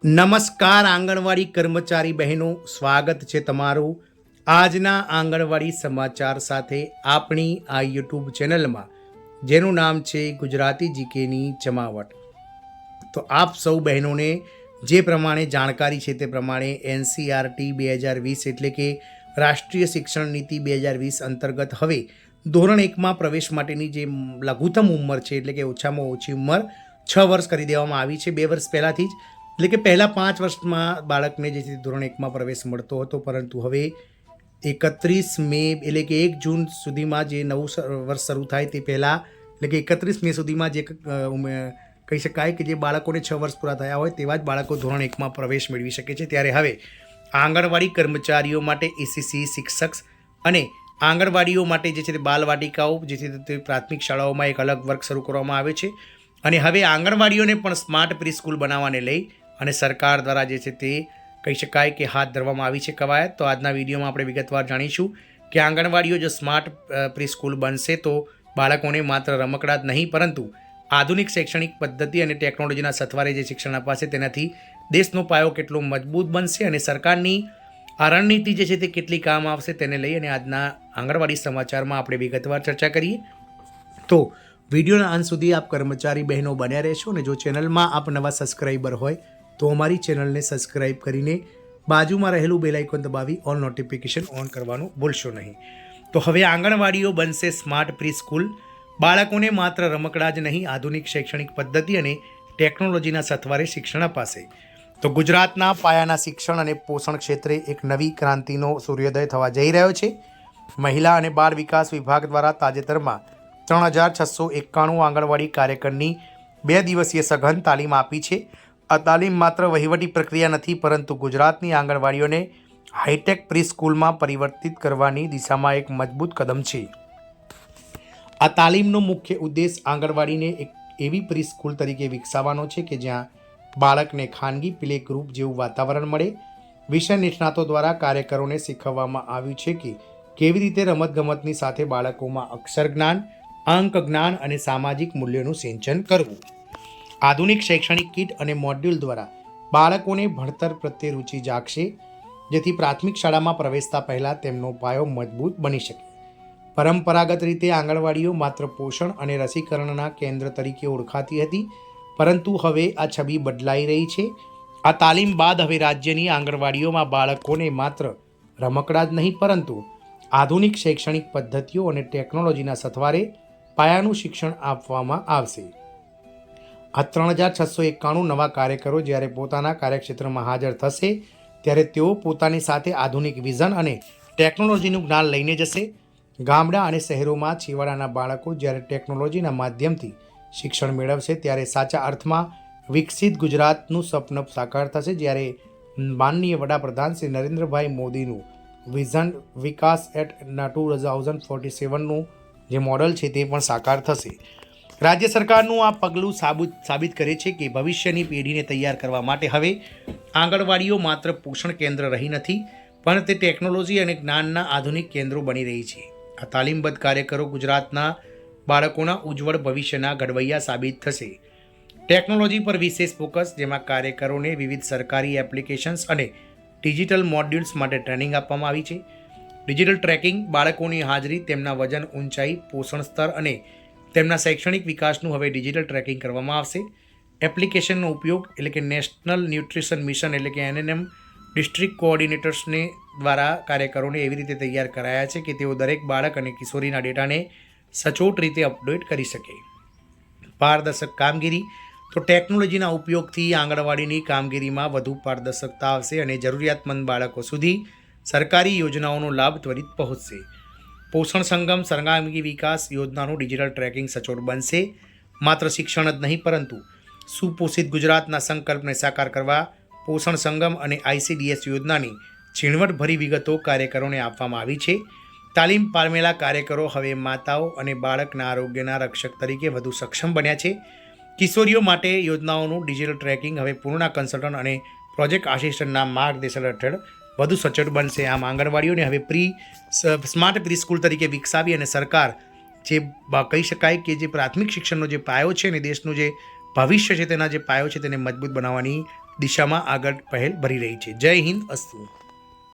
નમસ્કાર આંગણવાડી કર્મચારી બહેનો, સ્વાગત છે તમારું આજના આંગણવાડી સમાચાર સાથે આપણી આ યુટ્યુબ ચેનલમાં, જેનું નામ છે ગુજરાતી જીકેની જમાવટ. તો આપ સૌ બહેનોને જે પ્રમાણે જાણકારી છે તે પ્રમાણે NCERT 2020 એટલે કે રાષ્ટ્રીય શિક્ષણ નીતિ 2020 અંતર્ગત હવે ધોરણ 1માં પ્રવેશ માટેની જે લઘુત્તમ ઉંમર છે એટલે કે ઓછામાં ઓછી ઉંમર 6 વર્ષ કરી દેવામાં આવી છે. 2 વર્ષ પહેલાંથી જ, એટલે કે પહેલાં 5 વર્ષમાં બાળકને જે છે ધોરણ 1માં પ્રવેશ મળતો હતો, પરંતુ હવે 31 મે એટલે કે 1 જૂન સુધીમાં જે નવું વર્ષ શરૂ થાય તે પહેલાં, એટલે કે 31 મે સુધીમાં જે કહી શકાય કે જે બાળકોને 6 વર્ષ પૂરા થયા હોય તેવા જ બાળકો ધોરણ 1માં પ્રવેશ મેળવી શકે છે. ત્યારે હવે આંગણવાડી કર્મચારીઓ માટે ECC શિક્ષક અને આંગણવાડીઓ માટે જે છે તે બાલવાટિકાઓ જે છે તે પ્રાથમિક શાળાઓમાં એક અલગ વર્ગ શરૂ કરવામાં આવે છે. અને હવે આંગણવાડીઓને પણ સ્માર્ટ પ્રી સ્કૂલ બનાવવાને લઈ અને સરકાર દ્વારા જે છે તે કહી શકાય કે હાથ ધરવામાં આવી છે કવાયત. તો આજના વિડીયોમાં આપણે વિગતવાર જાણીશું કે આંગણવાડીઓ જો સ્માર્ટ પ્રી સ્કૂલ બનશે તો બાળકોને માત્ર રમકડા જ નહીં પરંતુ આધુનિક શૈક્ષણિક પદ્ધતિ અને ટેકનોલોજીના સથવારે જે શિક્ષણ અપાશે તેનાથી દેશનો પાયો કેટલો મજબૂત બનશે અને સરકારની આ રણનીતિ જે છે તે કેટલી કામ આવશે તેને લઈ અને આજના આંગણવાડી સમાચારમાં આપણે વિગતવાર ચર્ચા કરીએ. તો વિડીયોના અંત સુધી આપ કર્મચારી બહેનો બન્યા રહેશો અને જો ચેનલમાં આપ નવા સબસ્ક્રાઈબર હોય તો અમારી ચેનલને સબસ્ક્રાઈબ કરીને બાજુમાં રહેલું બેલ આઇકોન દબાવી ઓલ નોટિફિકેશન ઓન કરવાનું ભૂલશો નહીં. તો હવે આંગણવાડીઓ બનશે સ્માર્ટ પ્રી સ્કૂલ. બાળકોને માત્ર રમકડા જ નહીં, આધુનિક શૈક્ષણિક પદ્ધતિ અને ટેકનોલોજીના સથવારે શિક્ષણ અપાશે. તો ગુજરાતના પાયાના શિક્ષણ અને પોષણ ક્ષેત્રે એક નવી ક્રાંતિનો સૂર્યોદય થવા જઈ રહ્યો છે. મહિલા અને બાળ વિકાસ વિભાગ દ્વારા તાજેતરમાં 3691 આંગણવાડી કાર્યકરની 2 દિવસીય સઘન તાલીમ આપી છે. આ તાલીમ માત્ર વહીવટી પ્રક્રિયા નથી પરંતુ ગુજરાતની આંગણવાડીઓને હાઈટેક પ્રી સ્કૂલમાં પરિવર્તિત કરવાની દિશામાં એક મજબૂત કદમ છે. આ તાલીમનો મુખ્ય ઉદ્દેશ આંગણવાડીને એક એવી પ્રી સ્કૂલ તરીકે વિકસાવવાનો છે કે જ્યાં બાળકને ખાનગી પ્લે ગ્રુપ જેવું વાતાવરણ મળે. વિષય નિષ્ણાતો દ્વારા કાર્યકરોને શીખવવામાં આવ્યું છે કે કેવી રીતે રમતગમતની સાથે બાળકોમાં અક્ષર જ્ઞાન, અંક જ્ઞાન અને સામાજિક મૂલ્યોનું સિંચન કરવું. આધુનિક શૈક્ષણિક કીટ અને મોડ્યુલ દ્વારા બાળકોને ભણતર પ્રત્યે રુચિ જાગશે, જેથી પ્રાથમિક શાળામાં પ્રવેશતા પહેલાં તેમનો પાયો મજબૂત બની શકે. પરંપરાગત રીતે આંગણવાડીઓ માત્ર પોષણ અને રસીકરણના કેન્દ્ર તરીકે ઓળખાતી હતી, પરંતુ હવે આ છબી બદલાઈ રહી છે. આ તાલીમ બાદ હવે રાજ્યની આંગણવાડીઓમાં બાળકોને માત્ર રમકડા જ નહીં પરંતુ આધુનિક શૈક્ષણિક પદ્ધતિઓ અને ટેકનોલોજીના સથવારે પાયાનું શિક્ષણ આપવામાં આવશે. આ 3691 નવા કાર્યકરો જ્યારે પોતાના કાર્યક્ષેત્રમાં હાજર થશે ત્યારે તેઓ પોતાની સાથે આધુનિક વિઝન અને ટેકનોલોજીનું જ્ઞાન લઈને જશે. ગામડા અને શહેરોમાં છેવાડાના બાળકો જ્યારે ટેકનોલોજીના માધ્યમથી શિક્ષણ મેળવશે ત્યારે સાચા અર્થમાં વિકસિત ગુજરાતનું સપનું સાકાર થશે. જ્યારે માનનીય વડાપ્રધાન શ્રી નરેન્દ્રભાઈ મોદીનું વિઝન વિકાસ એટ 2047નું જે મોડલ છે તે પણ સાકાર થશે. રાજ્ય સરકારનું આ પગલું સાબિત કરે છે કે ભવિષ્યની પેઢીને તૈયાર કરવા માટે હવે આંગણવાડીઓ માત્ર પોષણ કેન્દ્ર રહી નથી પણ તે ટેકનોલોજી અને જ્ઞાનના આધુનિક કેન્દ્રો બની રહી છે. આ તાલીમબદ્ધ કાર્યકરો ગુજરાતના બાળકોના ઉજ્જવળ ભવિષ્યના ઘડવૈયા સાબિત થશે. ટેકનોલોજી પર વિશેષ ફોકસ, જેમાં કાર્યકરોને વિવિધ સરકારી એપ્લિકેશન્સ અને ડિજિટલ મોડ્યુલ્સ માટે ટ્રેનિંગ આપવામાં આવી છે. ડિજિટલ ટ્રેકિંગ, બાળકોની હાજરી, તેમના વજન, ઊંચાઈ, પોષણ સ્તર અને તેમના શૈક્ષણિક વિકાસનું હવે ડિજિટલ ટ્રેકિંગ કરવામાં આવશે. એપ્લિકેશનનો ઉપયોગ એટલે કે નેશનલ ન્યુટ્રિશન મિશન એટલે કે NNM ડિસ્ટ્રિક્ટ કોઓર્ડિનેટર્સને દ્વારા કાર્યકરોને એવી રીતે તૈયાર કરાયા છે કે તેઓ દરેક બાળક અને કિશોરીના ડેટાને સચોટ રીતે અપડેટ કરી શકે. પારદર્શક કામગીરી, તો ટેકનોલોજીના ઉપયોગથી આંગણવાડીની કામગીરીમાં વધુ પારદર્શકતા આવશે અને જરૂરિયાતમંદ બાળકો સુધી સરકારી યોજનાઓનો લાભ ત્વરિત પહોંચશે. પોષણ સંગમ સર્વાંગી વિકાસ યોજનાનું ડિજિટલ ટ્રેકિંગ સચોટ બનશે. માત્ર શિક્ષણ જ નહીં પરંતુ સુપોષિત ગુજરાતના સંકલ્પને સાકાર કરવા પોષણ સંગમ અને ICDS યોજનાની ઝીણવટભરી વિગતો કાર્યકરોને આપવામાં આવી છે. તાલીમ પામેલા કાર્યકરો હવે માતાઓ અને બાળકના આરોગ્યના રક્ષક તરીકે વધુ સક્ષમ બન્યા છે. કિશોરીઓ માટે યોજનાઓનું ડિજિટલ ટ્રેકિંગ હવે પૂર્ણ કન્સલ્ટન્ટ અને પ્રોજેક્ટ આસિસ્ટન્ટના માર્ગદર્શન હેઠળ વધુ સચોટ બનશે. આમ આંગણવાડીઓને હવે સ્માર્ટ પ્રી સ્કૂલ તરીકે વિકસાવી અને સરકાર જે કહી શકાય કે જે પ્રાથમિક શિક્ષણનો જે પાયો છે અને દેશનું જે ભવિષ્ય છે તેના જે પાયો છે તેને મજબૂત બનાવવાની દિશામાં આગળ પહેલ ભરી રહી છે. જય હિન્દ, અસ્તુ.